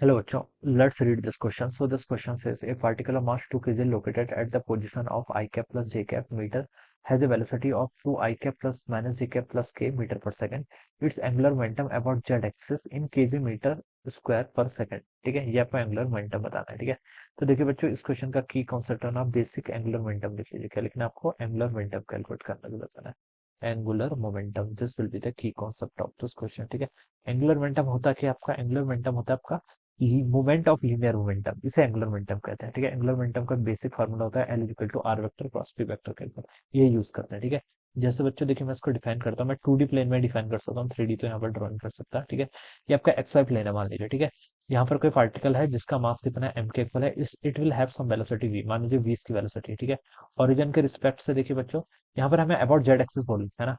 Hello, bachcho. Let's read this question. So this question says a particular mass 2 kg located at the position of I cap plus j cap meter has a velocity of 2 I cap plus minus j cap plus k meter per second. Its angular momentum about z axis in kg meter square पर second. ठीक है, ये आपको angular momentum बताना है। ठीक है, तो देखिए बच्चों, इस क्वेश्चन का की कॉन्सेप्ट है ना, बेसिक एंगुलर मोमेंटम लिख लीजिए। क्या लिखना है आपको? एंगुलर मोमेंटम कैलकुलेट करना भी बताना है। Angular momentum, this will be the key concept of this question. ठीक है, एंगुलर मोमेंटम होता क्या आपका? एंगुलर मोमेंटम होता है आपका मोमेंट ऑफ लीनियर मोमेंटम, इसे एंगुलर मोमेंटम कहते हैं। ठीक है, एंगुलर मोमेंटम का बेसिक फार्मूला होता है L equal to R vector cross P vector के ऊपर, ये यूज करते हैं। ठीक है, जैसे बच्चों देखिए मैं इसको डिफाइन करता हूँ, मैं 2D प्लेन में डिफाइन कर सकता हूँ, 3D तो यहाँ पर ड्रॉ नहीं कर सकता। ठीक है, ये आपका एक्स वाई प्लेन है मान लीजिए। ठीक है, यहाँ पर कोई पार्टिकल है जिसका मास कितना है, एम के इक्वल है, इस it will have some velocity V, मान लीजिए 20 की वेलोसिटी। ठीक है, ओरिजिन के रिस्पेक्ट से देखिए बच्चों, यहाँ पर हमें अबाउट जेड एक्सिस बोल है ना,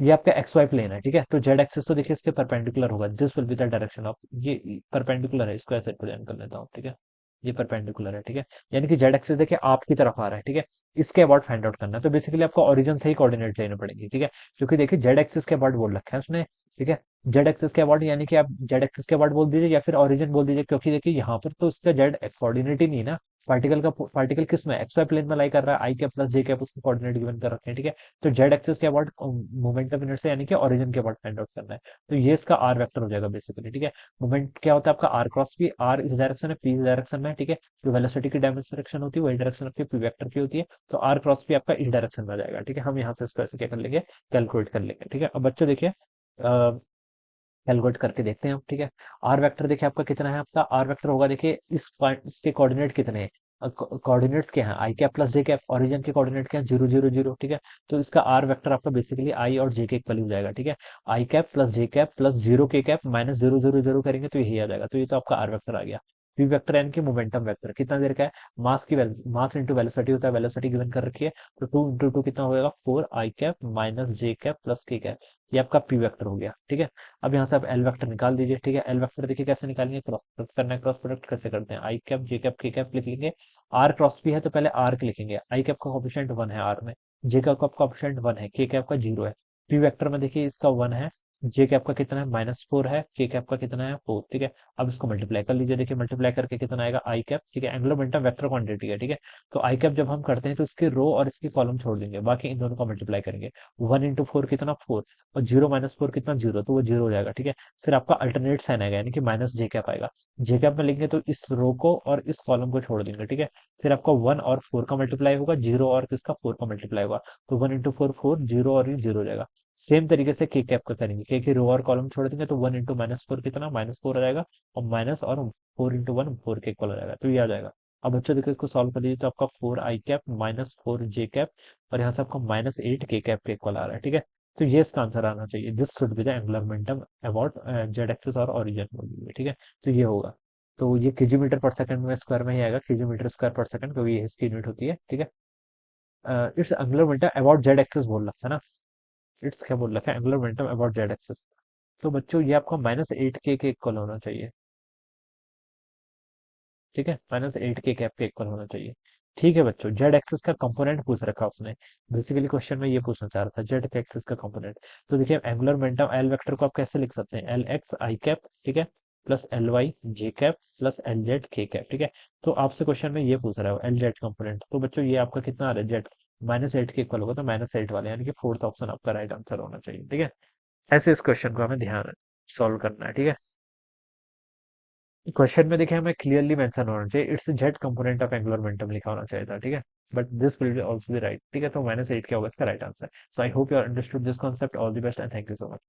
ये आपका एक्स वाई प्लेन है। ठीक है, तो जेड एक्सिस तो देखिए इसके परपेंडिकुलर होगा, this will be the direction of, ये परपेंडिकुलर है, इसको ऐसे प्रेजेंट कर लेता हूँ। ठीक है, ये परपेंडिकुलर है। ठीक है, यानी कि जेड एक्सिस देखिए आपकी तरफ आ रहा है। ठीक है, इसके अबाउट फाइंड आउट करना है, तो बेसिकली आपको ओरिजिन से ही कोऑर्डिनेट लेने पड़ेंगे। ठीक है, क्योंकि देखिए जेड एक्सिस के अबाउट बोल रखा है उसने। ठीक है, जेड एक्सिस के अबाउट यानी कि आप जेड एक्सिस के अबाउट बोल दीजिए या फिर ओरिजिन बोल दीजिए, क्योंकि देखिए यहाँ पर तो इसका जेड कोऑर्डिनेट ही नहीं है ना। पार्टिकल किस में, एक्स वाई प्लेन में लाई कर रहा है, आई कैप प्लस जे कैप उसके कोऑर्डिनेट गिवन कर रखे हैं। ठीक है, तो जेड एक्सिस के अबाउट मोमेंट ऑफ इनर्शिया यानी कि ओरिजिन के अबाउट फाइंड आउट करना है। तो ये इसका आर वेक्टर हो जाएगा बेसिकली। ठीक है, मोमेंट क्या होता है आपका? आर क्रॉस पी, आर इस डायरेक्शन है, पी इस डायरेक्शन में है। ठीक है, जो वेलोसिटी की डायरेक्शन होती है वही डायरेक्शन आपकी पी वेक्टर की होती है, तो आर क्रॉस पी आपका इस डायरेक्शन में आ जाएगा। ठीक है, हम यहाँ से इसको ऐसे क्या कर लेंगे, कैलकुलेट कर लेंगे। ठीक है, अब बच्चों देखिए कैलकुलेट करके देखते हैं हम। ठीक है, आर वेक्टर देखिए आपका कितना है, आपका आर वेक्टर होगा देखिए इस पॉइंट, इसके कोऑर्डिनेट कितने हैं, कोऑर्डिनेट्स क्या है, आई कैप प्लस जे कैप, ओरिजिन के कोऑर्डिनेट क्या है, 0 0 0। ठीक है, तो इसका आर वेक्टर आपका बेसिकली आई और जे के इक्वल हो जाएगा। ठीक है, आई कैप प्लस जे कैप प्लस 0 के कैप माइनस 0 0 0 करेंगे तो यही आ जाएगा, तो ये तो आपका आर वेक्टर आ गया। पी वेक्टर यानी कि मोमेंटम वेक्टर कितना देर का है, मास इंटू वेलोसिटी होता है, वेलोसिटी गिवन कर रखी है, तो 2 × 2 कितना होगा, 4 आई कैप माइनस जे कैप प्लस के कैप, ये आपका पी वेक्टर हो गया। ठीक है, अब यहाँ से आप एल वेक्टर निकाल दीजिए। ठीक है, एल वेक्टर देखिए कैसे निकालेंगे, क्रॉस प्रोडक्ट करना है, क्रॉस प्रोडक्ट कैसे करते हैं, आई कैप जे कैप के कैप लिख लेंगे, आर क्रॉस पी है तो पहले आर के लिखेंगे, आई कैप का कोफिशिएंट 1 है आर में, जे कैप का कोफिशिएंट 1 है, के कैप का 0 है, पी वेक्टर में देखिए इसका 1 है, जे कैप का कितना है, -4 है, के कैप का कितना है, 4। ठीक है, अब इसको मल्टीप्लाई कर लीजिए, देखिए मल्टीप्लाई करके कितना आएगा, आई कैप। ठीक है, एंगुलर मोमेंटम वेक्टर क्वांटिटी है। ठीक है, तो आई कैप जब हम करते हैं तो इसकी रो और इसकी कॉलम छोड़ देंगे, बाकी इन दोनों का मल्टीप्लाई करेंगे। 1 × 4 कितना, 4, और 0 - 4 कितना, 0, तो वो 0 हो जाएगा। ठीक है, फिर आपका अल्टरनेट साइन आएगा यानी कि माइनस जे कैप आएगा, जे कैप में लेंगे तो इस रो को और इस कॉलम को छोड़ देंगे। ठीक है, फिर आपका 1 और 4 का मल्टीप्लाई होगा, 0 और किसका, 4 का मल्टीप्लाई होगा, तो 1 × 4 4, 0 और ये 0 हो जाएगा। सेम तरीके से के कैप का करेंगे, के की रो और कॉलम छोड़ देंगे तो 1 × -4 कितना, -4 आ जाएगा, और माइनस और 4 × 1 4 के इक्वल आ जाएगा, तो ये आ जाएगा। अब बच्चों देखो इसको सॉल्व कर लीजिए, तो आपका 4 आई कैप -4 जे कैप, और यहाँ से आपका -8 के कैप के इक्वल आ रहा है। ठीक है, तो ये इसका आंसर आना चाहिए, this should be the angular momentum about Z axis और ओरिजिन। ठीक है, तो ये होगा, तो ये केजी मीटर पर सेकंड में स्क्वायर में ही आएगा, केजी मीटर स्क्वायर पर सेकंड, क्योंकि ये इसकी यूनिट होती है। ठीक है, it's angular momentum about Z axis बोल रखा है ना, इट्स क्या बोल रखा है, angular momentum about Z axis. तो बच्चों ये आपका -8 के इक्वल होना चाहिए। ठीक है, -8 के कैप के इक्वल होना चाहिए। ठीक है बच्चों, जेड एक्सिस का कंपोनेंट पूछ रखा उसने, बेसिकली क्वेश्चन में ये पूछना चाह रहा था, जेड के एक्सिस का कंपोनेंट। तो देखिए एंगुलर मोमेंटम एल वेक्टर को आप कैसे लिख सकते हैं, एल एक्स आई कैप, ठीक है, प्लस एल वाई जे कैप प्लस एल जेड के कैप। ठीक है, तो आपसे क्वेश्चन में ये पूछ रहा है एल जेड कंपोनेंट, तो बच्चों ये आपका कितना आ रहा है, जेड -8 के इक्वल होगा, तो -8 वाले यानी कि फोर्थ ऑप्शन आपका राइट आंसर होना चाहिए। ठीक है, ऐसे इस क्वेश्चन को हमें ध्यान सॉल्व करना है। ठीक है, क्वेश्चन में देखिए हमें क्लियरली मेंशन होना चाहिए, it's Z component of angular momentum लिखा होना चाहिए था। ठीक है, but this will be also be right. ठीक है, तो -8 क्या होगा इसका right answer. So I hope you understood this concept, all the best and thank you so much.